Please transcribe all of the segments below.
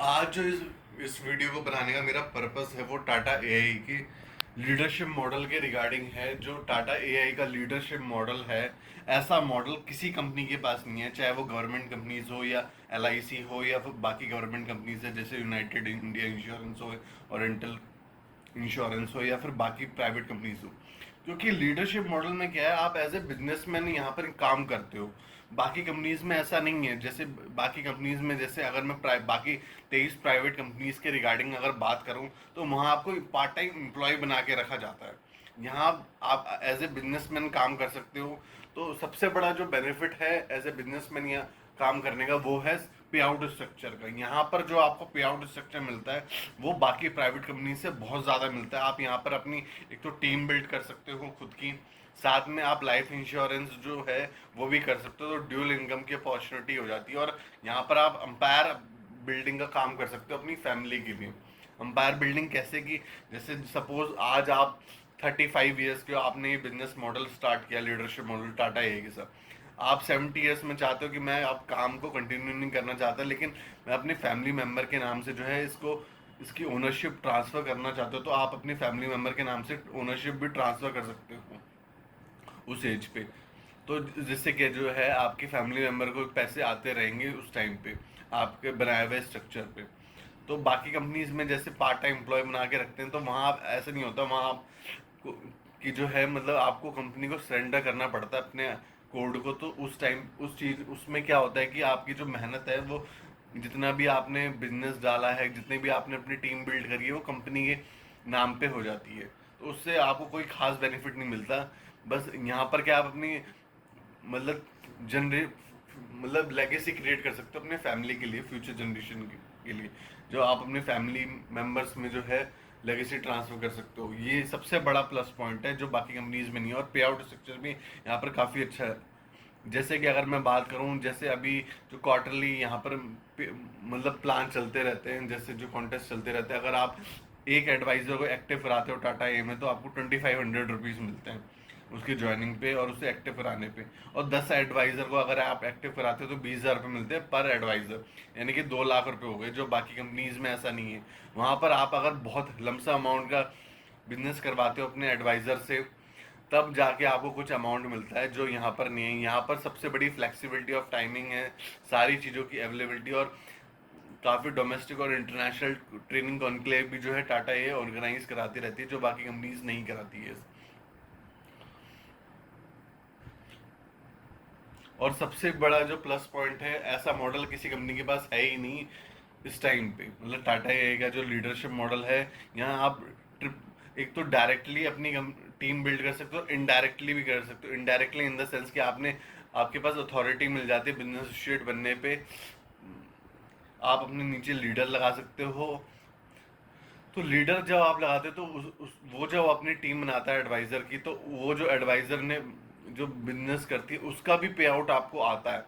आज जो इस वीडियो को बनाने का मेरा पर्पस है वो टाटा एआई की लीडरशिप मॉडल के रिगार्डिंग है। जो टाटा एआई का लीडरशिप मॉडल है, ऐसा मॉडल किसी कंपनी के पास नहीं है, चाहे वो गवर्नमेंट कंपनीज हो या एलआईसी हो या फिर बाकी गवर्नमेंट कंपनीज है जैसे यूनाइटेड इंडिया इंश्योरेंस हो, ओरेंटल इंश्योरेंस हो या फिर बाकी प्राइवेट कंपनीज हो। क्योंकि लीडरशिप मॉडल में क्या है, आप एज ए बिजनेसमैन यहाँ पर काम करते हो। बाकी कंपनीज में ऐसा नहीं है। जैसे बाकी कंपनीज में, जैसे अगर मैं बाकी 23 प्राइवेट कंपनीज के रिगार्डिंग अगर बात करूं, तो वहाँ आपको पार्ट टाइम एम्प्लॉय बना के रखा जाता है। यहाँ आप एज ए बिजनेसमैन काम कर सकते हो। तो सबसे बड़ा जो बेनिफिट है एज ए बिजनेसमैन या काम करने का, वो है पे आउट स्ट्रक्चर का। यहाँ पर जो आपको पे आउट स्ट्रक्चर मिलता है वो बाकी प्राइवेट कंपनी से बहुत ज़्यादा मिलता है। आप यहाँ पर अपनी एक तो टीम बिल्ड कर सकते हो खुद की, साथ में आप लाइफ इंश्योरेंस जो है वो भी कर सकते हो, तो ड्यूल इनकम की अपॉर्चुनिटी हो जाती है। और यहाँ पर आप अंपायर बिल्डिंग का काम कर सकते हो अपनी फैमिली के लिए। अंपायर बिल्डिंग कैसे कि, जैसे सपोज आज आप 35 ईयर्स के हो, आपने ये बिजनेस मॉडल स्टार्ट किया, लीडरशिप मॉडल टाटा ए के साथ। आप 70 ईयर्स में चाहते हो कि मैं अब काम को कंटिन्यू नहीं करना चाहता, लेकिन मैं अपनी फैमिली मेम्बर के नाम से जो है इसकी ओनरशिप ट्रांसफर करना चाहते हो, तो आप अपनी फैमिली मेम्बर के नाम से ओनरशिप भी ट्रांसफर कर सकते हो उस एज पे। तो जिससे कि जो है आपकी फैमिली मेम्बर को पैसे आते रहेंगे उस टाइम पे, आपके बनाए हुए स्ट्रक्चर पे। तो बाकी कंपनीज में जैसे पार्ट टाइम एम्प्लॉय बना के रखते हैं, तो वहाँ आप ऐसा नहीं होता। वहाँ आप कि जो है मतलब आपको कंपनी को सरेंडर करना पड़ता है अपने कोड को। तो उस टाइम उस चीज उसमें क्या होता है कि आपकी जो मेहनत है वो, जितना भी आपने बिजनेस डाला है, जितने भी आपने अपनी टीम बिल्ड करी है, वो कंपनी के नाम पे हो जाती है। तो उससे आपको कोई खास बेनिफिट नहीं मिलता। बस यहाँ पर क्या, आप अपनी मतलब जनरे मतलब लेगेसी क्रिएट कर सकते हो अपने फैमिली के लिए, फ्यूचर जनरेशन के लिए। जो आप अपने फैमिली मेंबर्स में जो है लेगेसी ट्रांसफर कर सकते हो, ये सबसे बड़ा प्लस पॉइंट है जो बाकी कंपनीज में नहीं है। और पे आउट स्ट्रक्चर भी यहाँ पर काफ़ी अच्छा है। जैसे कि अगर मैं बात करूं, जैसे अभी जो क्वार्टरली यहाँ पर मतलब प्लान चलते रहते हैं, जैसे जो कॉन्टेस्ट चलते रहते हैं, अगर आप एक एडवाइजर को एक्टिव कराते हो टाटा ए में, तो आपको 2500 रुपीज़ मिलते हैं उसकी ज्वाइनिंग पे और उसे एक्टिव कराने पे। और 10 एडवाइजर को अगर आप एक्टिव कराते हो तो 20,000 रुपये मिलते हैं पर एडवाइजर, यानी कि 2 लाख रुपये हो गए। जो बाकी कंपनीज में ऐसा नहीं है। वहाँ पर आप अगर बहुत लमसम अमाउंट का बिजनेस करवाते हो अपने एडवाइजर से, तब जाके आपको कुछ अमाउंट मिलता है, जो यहाँ पर नहीं है। यहाँ पर सबसे बड़ी फ्लेक्सिबिलिटी ऑफ टाइमिंग है, सारी चीज़ों की अवेलेबिलिटी। और काफ़ी डोमेस्टिक और इंटरनेशनल ट्रेनिंग कॉन्क्लेव भी जो है टाटा ये ऑर्गेनाइज कराती रहती है, जो बाकी कंपनीज नहीं कराती है। और सबसे बड़ा जो प्लस पॉइंट है, ऐसा मॉडल किसी कंपनी के पास है ही नहीं इस टाइम पे। मतलब टाटा ए का जो लीडरशिप मॉडल है, यहाँ आप ट्रिप एक तो डायरेक्टली अपनी टीम बिल्ड कर सकते हो, इनडायरेक्टली भी कर सकते हो। इनडायरेक्टली इन द सेंस कि आपके पास अथॉरिटी मिल जाती है बिजनेस एसोसिएट बनने पे, आप अपने नीचे लीडर लगा सकते हो। तो लीडर जब आप लगाते हो तो वो जब अपनी टीम बनाता है एडवाइजर की, तो वो जो एडवाइजर ने जो बिजनेस करती है उसका भी पे आउट आपको आता है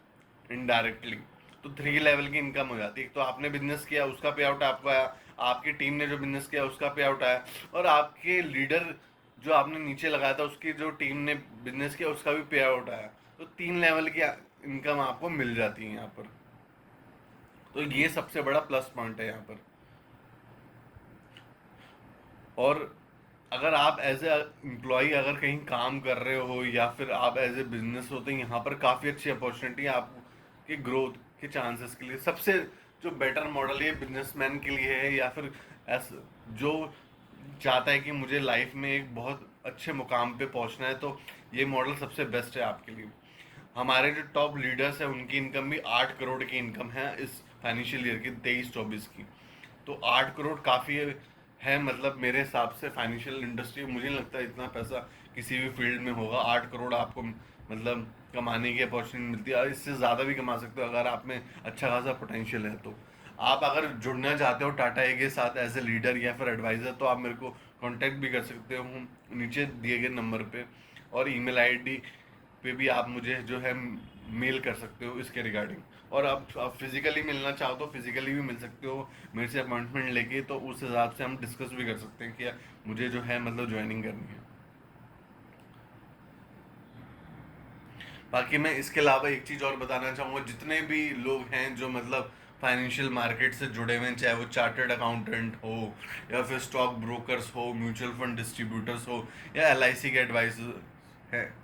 इनडायरेक्टली। तो 3 लेवल की इनकम हो जाती है। तो आपने बिजनेस किया, उसका पे आउट आपको आया, आपकी टीम ने जो बिजनेस किया उसका पे आउट आया, और आपके लीडर जो आपने नीचे लगाया था उसकी जो टीम ने बिजनेस किया उसका भी पे आउट आया। तो 3 लेवल की इनकम आपको मिल जाती है यहाँ पर। तो ये सबसे बड़ा प्लस पॉइंट है यहाँ पर। और अगर आप एज ए एम्प्लॉय अगर कहीं काम कर रहे हो या फिर आप एज ए बिजनेस हो, तो यहाँ पर काफ़ी अच्छी अपॉर्चुनिटी है आपकी ग्रोथ के चांसेस के लिए। सबसे जो बेटर मॉडल ये बिजनेसमैन के लिए है, या फिर एस जो चाहता है कि मुझे लाइफ में एक बहुत अच्छे मुकाम पे पहुंचना है, तो ये मॉडल सबसे बेस्ट है आपके लिए। हमारे जो टॉप लीडर्स हैं उनकी इनकम भी 8 करोड़ की इनकम है इस फाइनेंशियल ईयर की 23-24 की। तो 8 करोड़ काफ़ी है, मतलब मेरे हिसाब से फाइनेंशियल इंडस्ट्री, मुझे नहीं लगता इतना पैसा किसी भी फील्ड में होगा। 8 करोड़ आपको मतलब कमाने की अपॉर्चुनिटी मिलती है। और इससे ज़्यादा भी कमा सकते हो अगर आप में अच्छा खासा पोटेंशियल है। तो आप अगर जुड़ना चाहते हो टाटा ए के साथ एज ए लीडर या फिर एडवाइज़र, तो आप मेरे को कांटेक्ट भी कर सकते हो नीचे दिए गए नंबर पे। और ईमेल आईडी पे भी आप मुझे जो है मेल कर सकते हो इसके रिगार्डिंग। और आप फिजिकली मिलना चाहो तो फिजिकली भी मिल सकते हो मेरे से अपॉइंटमेंट लेके। तो उस हिसाब से हम डिस्कस भी कर सकते हैं कि मुझे जो है मतलब ज्वाइनिंग करनी है। बाकी मैं इसके अलावा एक चीज़ और बताना चाहूँगा, जितने भी लोग हैं जो मतलब फाइनेंशियल मार्केट से जुड़े हुए हैं, चाहे वो चार्टर्ड अकाउंटेंट हो या फिर स्टॉक ब्रोकर्स हो, म्यूचुअल फंड डिस्ट्रीब्यूटर्स हो, या LIC के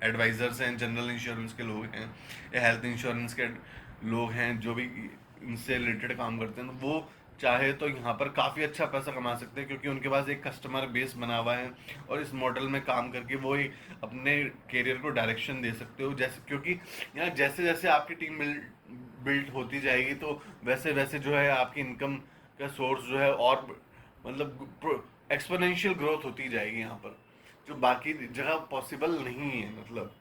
एडवाइजर्स हैं, जनरल इंश्योरेंस के लोग हैं, या हेल्थ इंश्योरेंस के लोग हैं, जो भी इनसे रिलेटेड काम करते हैं, तो वो चाहे तो यहाँ पर काफ़ी अच्छा पैसा कमा सकते हैं, क्योंकि उनके पास एक कस्टमर बेस बना हुआ है। और इस मॉडल में काम करके वो एक अपने करियर को डायरेक्शन दे सकते हो, जैसे क्योंकि यहाँ जैसे जैसे आपकी टीम बिल्ड होती जाएगी, तो वैसे वैसे जो है आपकी इनकम का सोर्स जो है और मतलब एक्सपोनेंशियल ग्रोथ होती जाएगी यहाँ पर, जो बाकी जगह पॉसिबल नहीं है। मतलब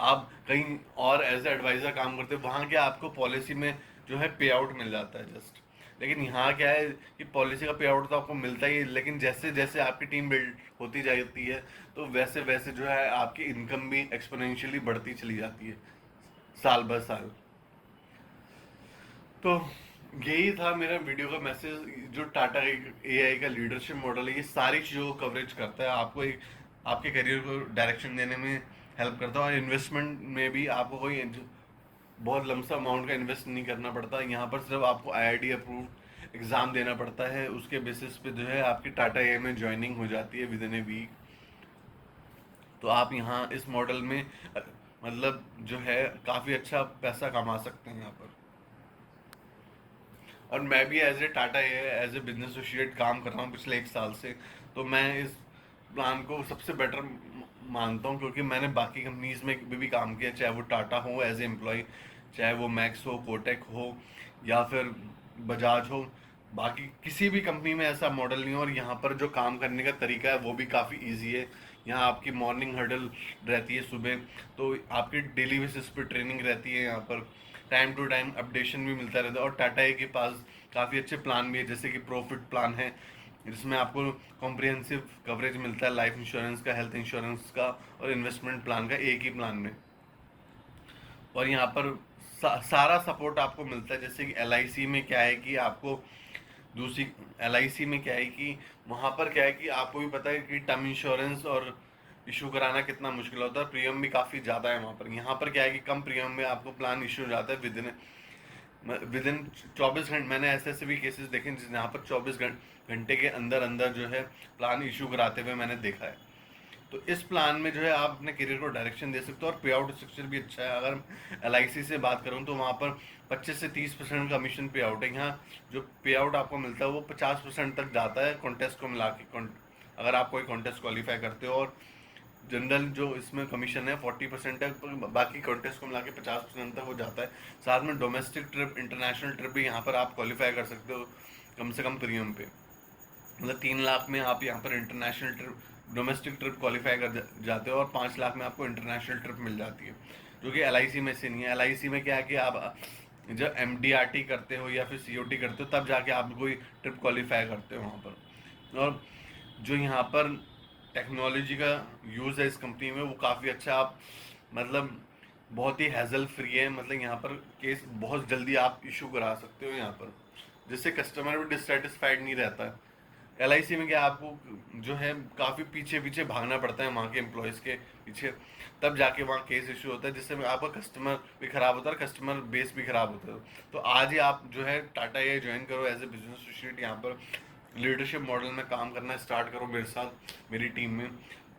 आप कहीं और एज एडवाइजर काम करते हो, वहाँ क्या आपको पॉलिसी में जो है पे आउट मिल जाता है जस्ट, लेकिन यहाँ क्या है कि पॉलिसी का पे आउट तो आपको मिलता ही है, लेकिन जैसे जैसे आपकी टीम बिल्ड होती जाती है, तो वैसे वैसे जो है आपकी इनकम भी एक्सपोनेंशियली बढ़ती चली जाती है साल ब साल। तो यही था मेरा वीडियो का मैसेज। जो टाटा AI का लीडरशिप मॉडल है, ये सारी चीज़ों को कवरेज करता है, आपको एक आपके करियर को डायरेक्शन देने में हेल्प करता है, और इन्वेस्टमेंट में भी आपको कोई बहुत लमसम अमाउंट का इन्वेस्ट नहीं करना पड़ता। यहाँ पर सिर्फ आपको IIT अप्रूव एग्ज़ाम देना पड़ता है, उसके बेसिस पे जो है आपकी टाटा AI में ज्वाइनिंग हो जाती है विद इन ए वीक। तो आप यहाँ इस मॉडल में मतलब जो है काफ़ी अच्छा पैसा कमा सकते हैं यहाँ पर। और मैं भी as a Tata as a business associate काम कर रहा हूँ पिछले 1 साल से, तो मैं इस प्लान को सबसे बेटर मानता हूँ, क्योंकि मैंने बाकी कंपनीज में भी काम किया, चाहे वो टाटा हो एज ए एम्प्लॉय, चाहे वो मैक्स हो, कोटेक हो, या फिर बजाज हो। बाकी किसी भी कंपनी में ऐसा मॉडल नहीं है, और यहाँ पर जो काम करने का तरीका है वो भी काफ़ी ईजी है। यहाँ आपकी मॉर्निंग हर्डल रहती है सुबह, तो आपकी डेली बेसिस पे ट्रेनिंग रहती है, यहाँ पर टाइम टू टाइम अपडेशन भी मिलता रहता है। और टाटा के पास काफ़ी अच्छे प्लान भी है, जैसे कि प्रॉफिट प्लान है, जिसमें आपको कॉम्प्रिहेंसिव कवरेज मिलता है लाइफ इंश्योरेंस का, हेल्थ इंश्योरेंस का और इन्वेस्टमेंट प्लान का एक ही प्लान में। और यहाँ पर सारा सपोर्ट आपको मिलता है। जैसे कि LIC में क्या है कि आपको दूसरी LIC में क्या है कि वहाँ पर क्या है कि आपको भी पता है कि टर्म इंश्योरेंस और इशू कराना कितना मुश्किल होता है, प्रीमियम भी काफ़ी ज़्यादा है वहाँ पर। यहाँ पर क्या है कि कम प्रीमियम में आपको प्लान इशू हो जाता है विद इन 24 घंटे। मैंने ऐसे ऐसे भी केसेस देखे हैं जहाँ पर 24 घंटे के अंदर अंदर जो है प्लान इशू कराते हुए मैंने देखा है। तो इस प्लान में जो है आप अपने करियर को डायरेक्शन दे सकते हो, और पे आउट स्ट्रक्चर भी अच्छा है। अगर LIC से बात करूँ तो वहाँ पर 25 से 30% कमीशन पे आउट है। यहाँ जो पे आउट आपको मिलता है वो 50% तक जाता है कॉन्टेस्ट को मिला के, अगर आप कोई कॉन्टेस्ट क्वालिफाई करते हो। और जनरल जो इसमें कमीशन है 40% है, बाकी कॉन्टेस्ट को मिला के 50% तक हो जाता है। साथ में डोमेस्टिक ट्रिप, इंटरनेशनल ट्रिप भी यहाँ पर आप क्वालिफाई कर सकते हो कम से कम प्रीमियम पे। मतलब 3 लाख में आप यहाँ पर international trip, domestic trip qualify कर जाते हो, और 5 लाख में आपको इंटरनेशनल ट्रिप मिल जाती है, जो कि LIC में से नहीं है। LIC में क्या है कि आप जब MDRT करते हो या फिर COT करते हो, तब जाके आप कोई ट्रिप क्वालिफाई करते हो वहाँ पर। और जो यहाँ पर टेक्नोलॉजी का यूज़ है इस कंपनी में, वो काफ़ी अच्छा। आप मतलब बहुत ही हैजल फ्री है, मतलब यहाँ पर केस बहुत जल्दी आप इशू करा सकते हो यहाँ पर, जिससे कस्टमर भी डिससेटिस्फाइड नहीं रहता है। LIC में क्या आपको जो है काफ़ी पीछे पीछे भागना पड़ता है वहाँ के एम्प्लॉयज़ के पीछे, तब जाके वहाँ केस इशू होता है, जिससे आपका कस्टमर भी ख़राब होता है और कस्टमर बेस भी ख़राब होता है। तो आज ही आप जो है टाटा AI ज्वाइन करो एज ए बिजनेस एसोसिएट, यहाँ पर लीडरशिप मॉडल में काम करना स्टार्ट करो मेरे साथ, मेरी टीम में।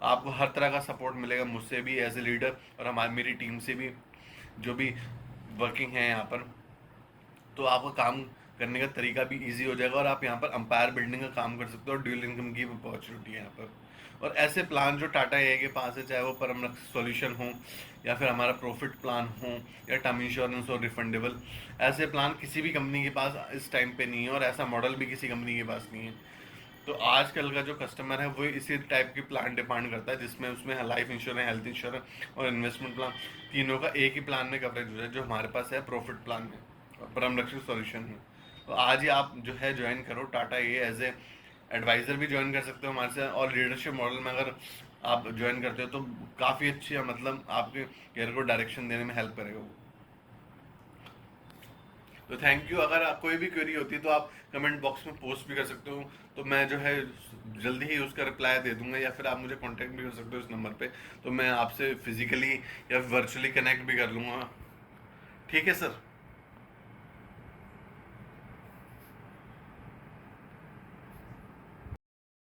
आपको हर तरह का सपोर्ट मिलेगा मुझसे भी एज ए लीडर, और हमारी मेरी टीम से भी जो भी वर्किंग है यहाँ पर। तो आपका काम करने का तरीका भी इजी हो जाएगा, और आप यहाँ पर अंपायर बिल्डिंग का काम कर सकते हो, और ड्यूल इनकम की अपॉर्चुनिटी है यहाँ पर। और ऐसे प्लान जो टाटा AI के पास है, चाहे वो परम सॉल्यूशन हो या फिर हमारा प्रॉफिट प्लान हो या टर्म इंश्योरेंस हो रिफंडेबल, ऐसे प्लान किसी भी कंपनी के पास इस टाइम पे नहीं है, और ऐसा मॉडल भी किसी कंपनी के पास नहीं है। तो आजकल का जो कस्टमर है वो इसी टाइप की प्लान डिमांड करता है, जिसमें उसमें लाइफ इंश्योरेंस, हेल्थ इंश्योरेंस और इन्वेस्टमेंट प्लान, तीनों का एक ही प्लान में कवरेज हो जाए, जो हमारे पास है प्रॉफिट प्लान में और परम रक्षक सॉल्यूशन है। तो आज ही आप जो है ज्वाइन करो Tata AI as a advisor भी ज्वाइन कर सकते हो हमारे से, और लीडरशिप मॉडल में अगर आप ज्वाइन करते हो तो काफ़ी अच्छी है, मतलब आपके करियर को डायरेक्शन देने में हेल्प करेगा वो। तो थैंक यू। अगर आप कोई भी क्वेरी होती है तो आप कमेंट बॉक्स में पोस्ट भी कर सकते हो, तो मैं जो है जल्दी ही उसका रिप्लाई दे दूंगा, या फिर आप मुझे कांटेक्ट भी कर सकते हो इस नंबर पे, तो मैं आपसे फिजिकली या वर्चुअली कनेक्ट भी कर लूँगा। ठीक है सर।